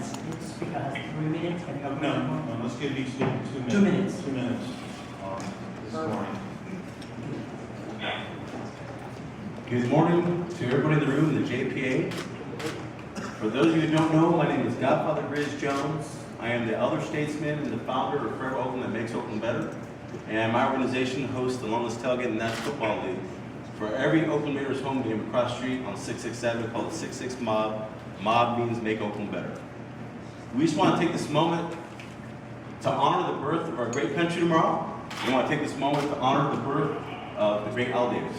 speaker has 3 minutes. Can you have No, let's give each student 2 minutes. 2 minutes. 2 minutes this morning. Good morning to everybody in the room, the J.P.A. For those of you who don't know, my name is Godfather Grizz Jones. I am the elder statesman and the founder of Forever Oakland that Makes Oakland Better. And my organization hosts the longest tailgate in the National Football League for every Oakland Raiders home game across the street on 667 called the 66 Mob. Mob means Make Oakland Better. We just want to take this moment to honor the birth of our great country tomorrow. We want to take this moment to honor the birth of the great Al Davis.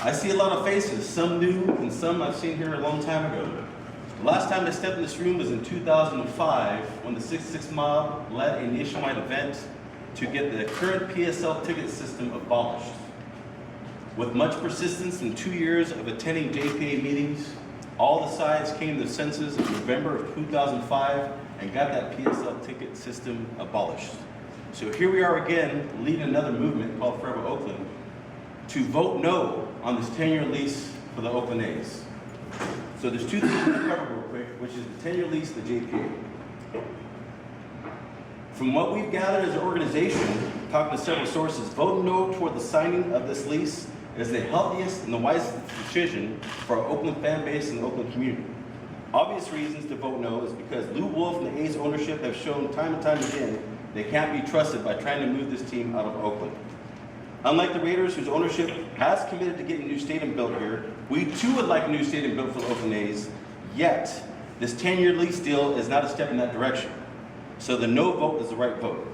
I see a lot of faces, some new and some I've seen here a long time ago. The last time I stepped in this room was in 2005 when the 66 Mob led a nationwide event to get the current PSL ticket system abolished. With much persistence and 2 years of attending J.P.A. meetings, all the sides came to the census in November of 2005 and got that PSL ticket system abolished. So here we are again, leading another movement called Forever Oakland to vote no on this 10-year lease for the Oakland A's. So there's two things to cover real quick, which is the 10-year lease and the J.P.A. From what we've gathered as an organization, talking to several sources, voting no toward the signing of this lease is the healthiest and the wisest decision for our Oakland fan base and the Oakland community. Obvious reasons to vote no is because Lou Wolf and the A's ownership have shown time and time again they can't be trusted by trying to move this team out of Oakland. Unlike the Raiders, whose ownership has committed to getting a new stadium built here, we too would like a new stadium built for the Oakland A's, yet this 10-year lease deal is not a step in that direction. So the no vote is the right vote.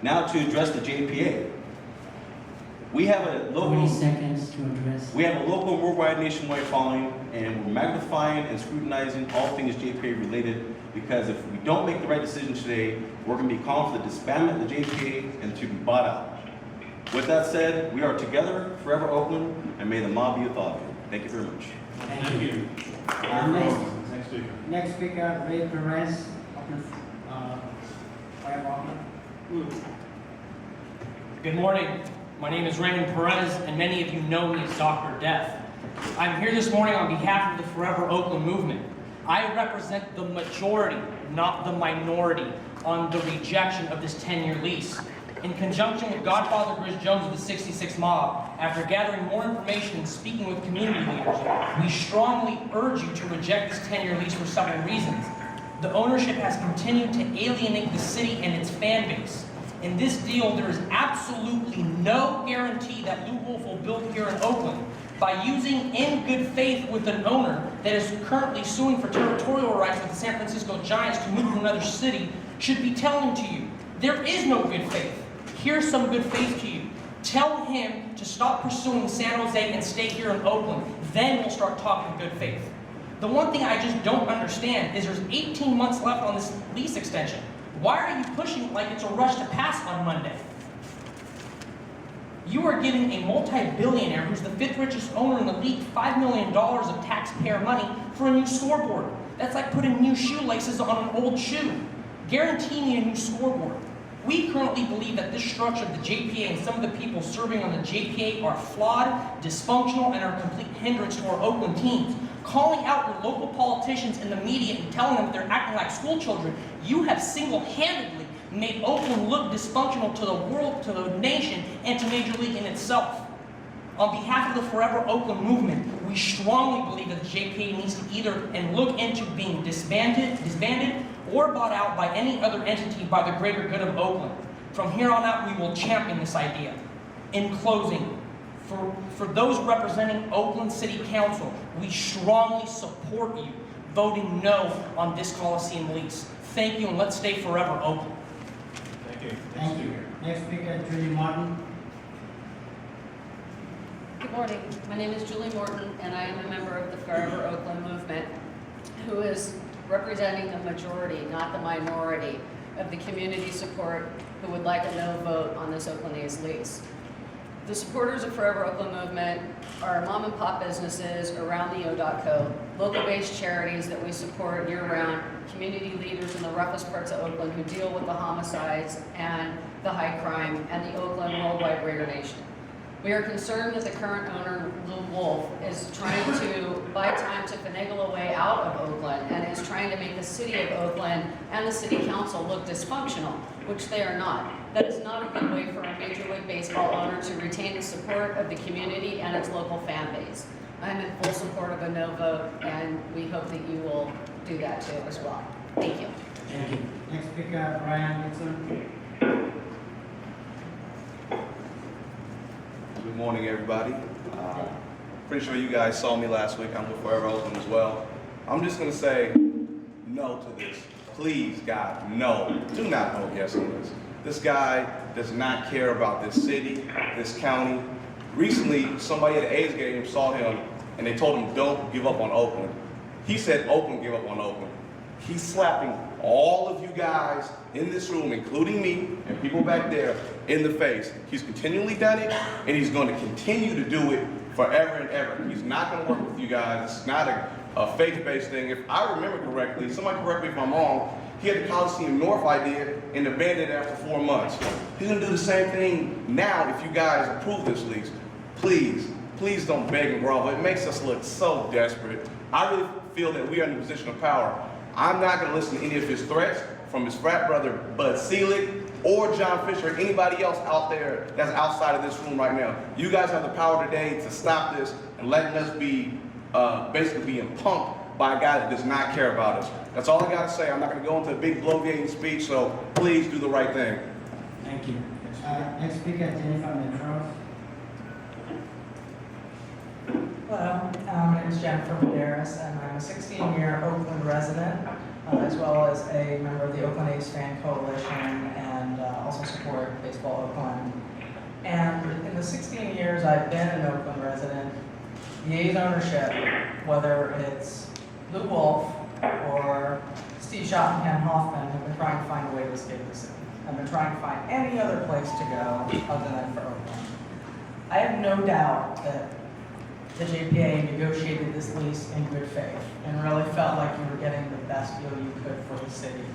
Now to address the J.P.A. We have a local 20 seconds to address. We have a local, worldwide, nationwide following, and we're magnifying and scrutinizing all things J.P.A. related, because if we don't make the right decision today, we're going to be calling for the disbandment of the J.P.A. and to be bought out. With that said, we are together, Forever Oakland, and may the mob be with all of you. Thank you very much. Thank you. Next speaker. Next speaker, Ray Perez, Forever Oakland. Good morning. My name is Raymond Perez, and many of you know me as Dr. Death. I'm here this morning on behalf of the Forever Oakland movement. I represent the majority, not the minority, on the rejection of this 10-year lease. In conjunction with Godfather Grizz Jones of the 66 Mob, after gathering more information and speaking with community leaders, we strongly urge you to reject this 10-year lease for several reasons. The ownership has continued to alienate the city and its fan base. In this deal, there is absolutely no guarantee that Lou Wolf will build here in Oakland. By using in good faith with an owner that is currently suing for territorial rights with the San Francisco Giants to move to another city should be telling to you, there is no good faith. Here's some good faith to you. Tell him to stop pursuing San Jose and stay here in Oakland. Then we'll start talking good faith. The one thing I just don't understand is there's 18 months left on this lease extension. Why are you pushing it like it's a rush to pass on Monday? You are giving a multi-billionaire who's the 5th richest owner in the league $5 million of taxpayer money for a new scoreboard. That's like putting new shoelaces on an old shoe. Guarantee me a new scoreboard. We currently believe that this structure of the J.P.A. and some of the people serving on the J.P.A. are flawed, dysfunctional, and are a complete hindrance to our Oakland teams. Calling out your local politicians in the media and telling them they're acting like school children, you have single-handedly made Oakland look dysfunctional to the world, to the nation, and to Major League in itself. On behalf of the Forever Oakland movement, we strongly believe that the J.P.A. needs to either and look into being disbanded, or bought out by any other entity by the greater good of Oakland. From here on out, we will champion this idea. In closing, for those representing Oakland City Council, we strongly support you voting no on this Coliseum lease. Thank you, and let's stay forever Oakland. Thank you. Thank you. Next speaker, Julie Martin. Good morning. My name is Julie Morton, and I am a member of the Forever Oakland movement, who is representing the majority, not the minority, of the community support who would like a no vote on this Oakland A's lease. The supporters of Forever Oakland movement are mom and pop businesses around the O.co, local-based charities that we support year-round, community leaders in the roughest parts of Oakland who deal with the homicides and the high crime, and the Oakland Worldwide Raider Nation. We are concerned that the current owner, Lou Wolf, is trying to buy time to finagle a way out of Oakland and is trying to make the city of Oakland and the city council look dysfunctional, which they are not. That is not a good way for a Major League Baseball owner to retain the support of the community and its local fan base. I'm in full support of a no vote, and we hope that you will do that too as well. Thank you. Thank you. Next speaker, Brian Nixon. Good morning, everybody. Pretty sure you guys saw me last week. I'm with Forever Oakland as well. I'm just going to say no to this. Please, God, no. Do not vote yes on this. This guy does not care about this city, this county. Recently, somebody at the A's game saw him and they told him, don't give up on Oakland. He said, Oakland give up on Oakland. He's slapping all of you guys in this room, including me and people back there, in the face. He's continually done it, and he's going to continue to do it forever and ever. He's not going to work with you guys. It's not a faith-based thing. If I remember correctly, somebody correct me if I'm wrong, he had the Coliseum North idea and abandoned it after 4 months. He's going to do the same thing now if you guys approve this lease. Please don't beg and grovel. It makes us look so desperate. I really feel that we are in a position of power. I'm not going to listen to any of his threats from his frat brother, Bud Selig, or John Fisher, or anybody else out there that's outside of this room right now. You guys have the power today to stop this and letting us be basically being punked by a guy that does not care about us. That's all I got to say. I'm not going to go into a big bloviating speech, so please do the right thing. Thank you. Next speaker, Jennifer Metros. Hello, my name is Jennifer Medeiros, and I'm a 16-year Oakland resident, as well as a member of the Oakland A's fan coalition, and also support Baseball Oakland. And in the 16 years I've been an Oakland resident, the A's ownership, whether it's Lou Wolf or Steve Schott and Ken Hoffman, have been trying to find a way to escape the city. I've been trying to find any other place to go other than for Oakland. I have no doubt that the J.P.A. negotiated this lease in good faith and really felt like you were getting the best deal you could for the city.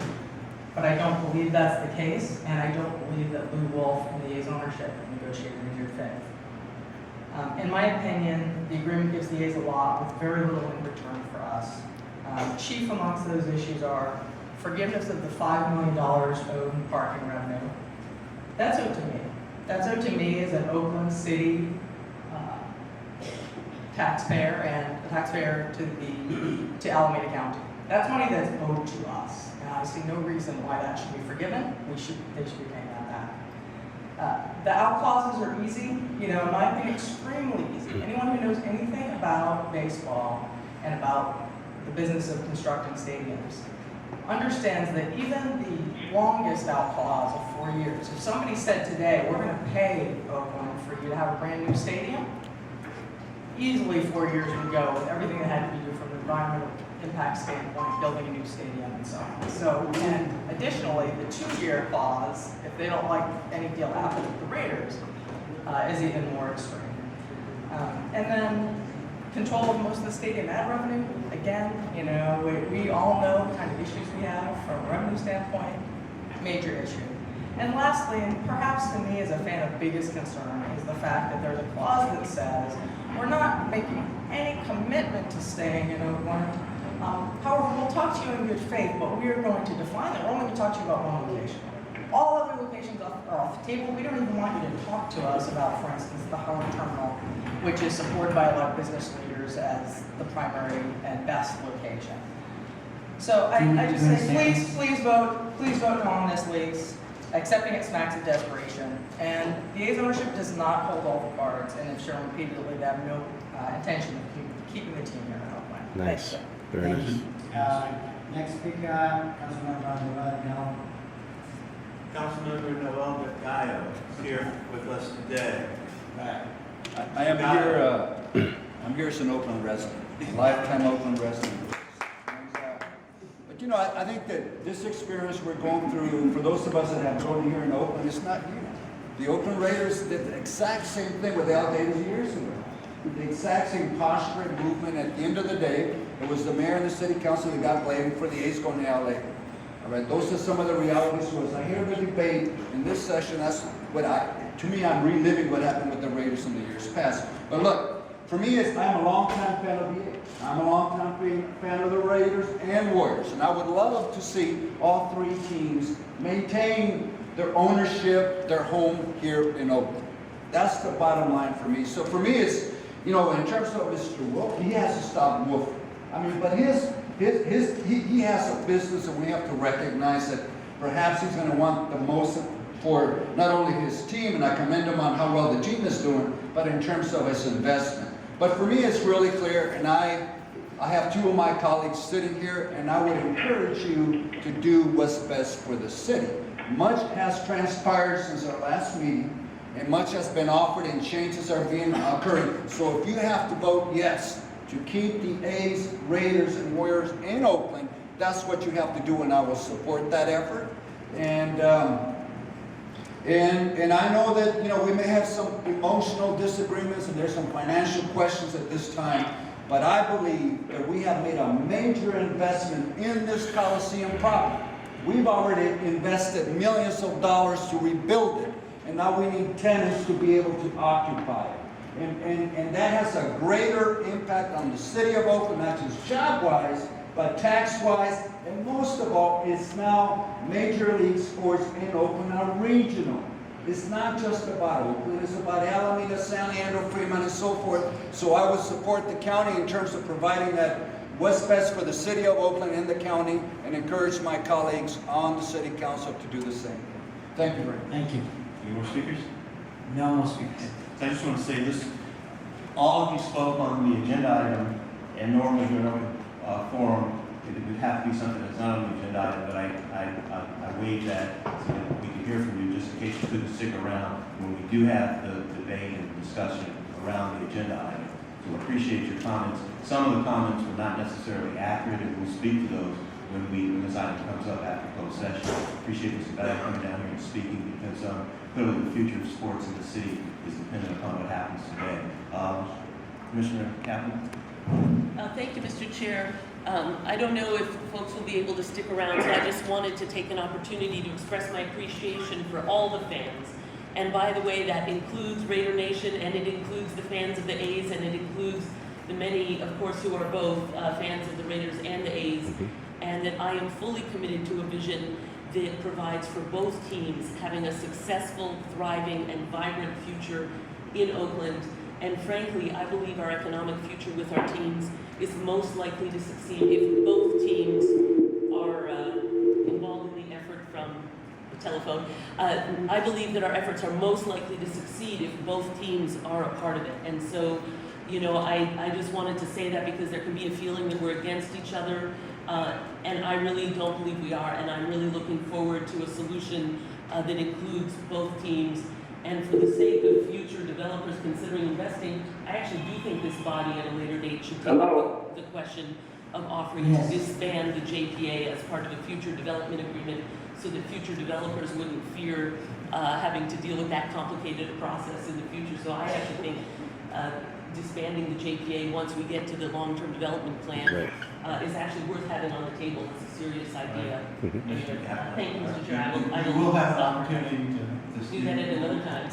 But I don't believe that's the case, and I don't believe that Lou Wolf and the A's ownership negotiated in good faith. In my opinion, the agreement gives the A's a lot with very little in return for us. Chief amongst those issues are forgiveness of the $5 million owed in parking revenue. That's owed to me. That's owed to me as an Oakland City taxpayer and a taxpayer to Alameda County. That's money that's owed to us, and I see no reason why that should be forgiven. They should be paying that back. The out clauses are easy, in my opinion, extremely easy. Anyone who knows anything about baseball and about the business of constructing stadiums understands that even the longest out clause of 4 years, if somebody said today, we're going to pay Oakland for you to have a brand new stadium, easily 4 years would go with everything that had to be done from an environmental impact standpoint, building a new stadium and so on. So, and additionally, the 2-year clause, if they don't like any deal that happens with the Raiders, is even more extreme. And then control of most of the stadium ad revenue, again, we all know the kind of issues we have from a revenue standpoint, major issue. And lastly, and perhaps to me as a fan of biggest concern, is the fact that there's a clause that says we're not making any commitment to staying in Oakland. However, we'll talk to you in good faith, but we are going to define that. We're only going to talk to you about one location. All other locations are off the table. We don't even want you to talk to us about, for instance, the Howard Terminal, which is supported by a lot of business leaders as the primary and best location. So I just say, please vote no on this lease. Accepting it smacks of desperation, and the A's ownership does not hold all the cards, and have shown repeatedly they have no intention of keeping the team here in Oakland. Nice. Very nice. Next speaker, Councilmember Noel Gallo. Councilmember Noel Gallo is here with us today. I am here, I'm here as an Oakland resident, lifetime Oakland resident. But I think that this experience we're going through, for those of us that have grown here in Oakland, it's not new. The Oakland Raiders did the exact same thing with the outdated years ago. The exact same posture and movement. At the end of the day, it was the mayor and the city council that got blamed for the A's going to LA. All right, those are some of the realities. So as I hear the debate in this session, that's what to me, I'm reliving what happened with the Raiders in the years past. But look, for me, I'm a longtime fan of the A's. I'm a longtime fan of the Raiders and Warriors. And I would love to see all three teams maintain their ownership, their home here in Oakland. That's the bottom line for me. So for me, it's, you know, in terms of Mr. Wolf, he has to stop wolfing. I mean, but he has a business, and we have to recognize that perhaps he's going to want the most for not only his team, and I commend him on how well the team is doing, but in terms of his investment. But for me, it's really clear, and I have two of my colleagues sitting here, and I would encourage you to do what's best for the city. Much has transpired since our last meeting, and much has been offered, and changes are occurring. So if you have to vote yes to keep the A's, Raiders, and Warriors in Oakland, that's what you have to do, and I will support that effort. And I know that, you know, we may have some emotional disagreements, and there's some financial questions at this time, but I believe that we have made a major investment in this Coliseum property. We've already invested millions of dollars to rebuild it, and now we need tenants to be able to occupy it. And that has a greater impact on the city of Oakland, not just job-wise, but tax-wise, and most of all, it's now Major League Sports in Oakland are regional. It's not just about Oakland, it's about Alameda, San Leandro, Fremont, and so forth. So I would support the county in terms of providing that what's best for the city of Oakland and the county, and encourage my colleagues on the city council to do the same. Thank you very much. Thank you. Any more speakers? No more speakers. So I just want to say this, all of you spoke on the agenda item, and normally during a forum, it would have to be something that's not on the agenda item, but I waived that so that we could hear from you, just in case you couldn't stick around when we do have the debate and discussion around the agenda item. So I appreciate your comments. Some of the comments were not necessarily accurate, and we'll speak to those when this item comes up after closed session. Appreciate Mr. Bell coming down here and speaking, because clearly the future of sports in the city is dependent upon what happens today. Commissioner Kaplan? Thank you, Mr. Chair. I don't know if folks will be able to stick around, so I just wanted to take an opportunity to express my appreciation for all the fans. And by the way, that includes Raider Nation, and it includes the fans of the A's, and it includes the many, of course, who are both fans of the Raiders and the A's. And that I am fully committed to a vision that provides for both teams having a successful, thriving, and vibrant future in Oakland. And frankly, I believe our economic future with our teams is most likely to succeed if both teams are involved in the effort from the telephone. I believe that our efforts are most likely to succeed if both teams are a part of it. And so, you know, I just wanted to say that because there can be a feeling that we're against each other, and I really don't believe we are, and I'm really looking forward to a solution that includes both teams. And for the sake of future developers considering investing, I actually do think this body at a later date should take up the question of offering to disband the J.P.A. as part of a future development agreement, so that future developers wouldn't fear having to deal with that complicated a process in the future. So I actually think disbanding the J.P.A. once we get to the long-term development plan is actually worth having on the table. It's a serious idea. Thank you, Mr. Chair. I will have an opportunity to do that at another time.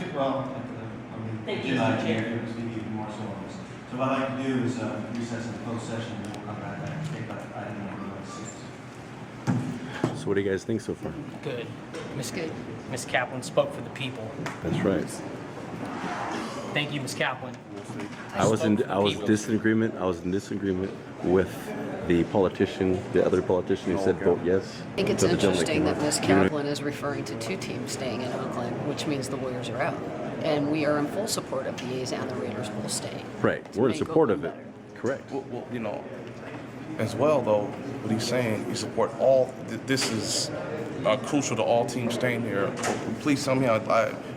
Thank you, Mr. Chair. So what I'd like to do is recess in the closed session, and then we'll come back and take up item number 6. So what do you guys think so far? Good. Ms. Kaplan spoke for the people. That's right. Thank you, Ms. Kaplan. I was in spoke for the people. disagreement. I was in disagreement with the politician, the other politician who said vote yes. I think it's to the gentleman interesting came that up. Ms. Kaplan is referring to two teams staying in Oakland, which means the Warriors are out. And we are in full support of the A's and the Raiders both staying. Right, To we're in make support of it. Oakland better. Correct. Well, you know, as well though, what he's saying, you support all. This is crucial to all teams staying here. Please tell me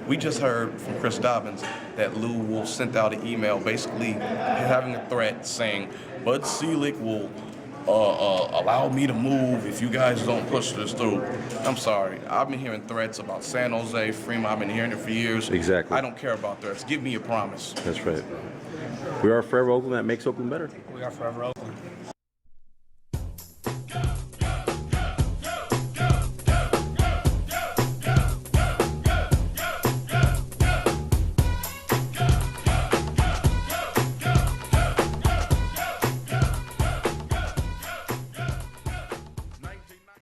we just heard from Chris Dobbins that Lou Wolf sent out an email basically having a threat saying Bud Selig will allow me to move if you guys don't push this through. I'm sorry. I've been hearing threats about San Jose, Fremont. I've been hearing it for years. Exactly. I don't care about threats. Give me a promise. That's right. We are Forever Oakland. That makes Oakland better. We are Forever Oakland.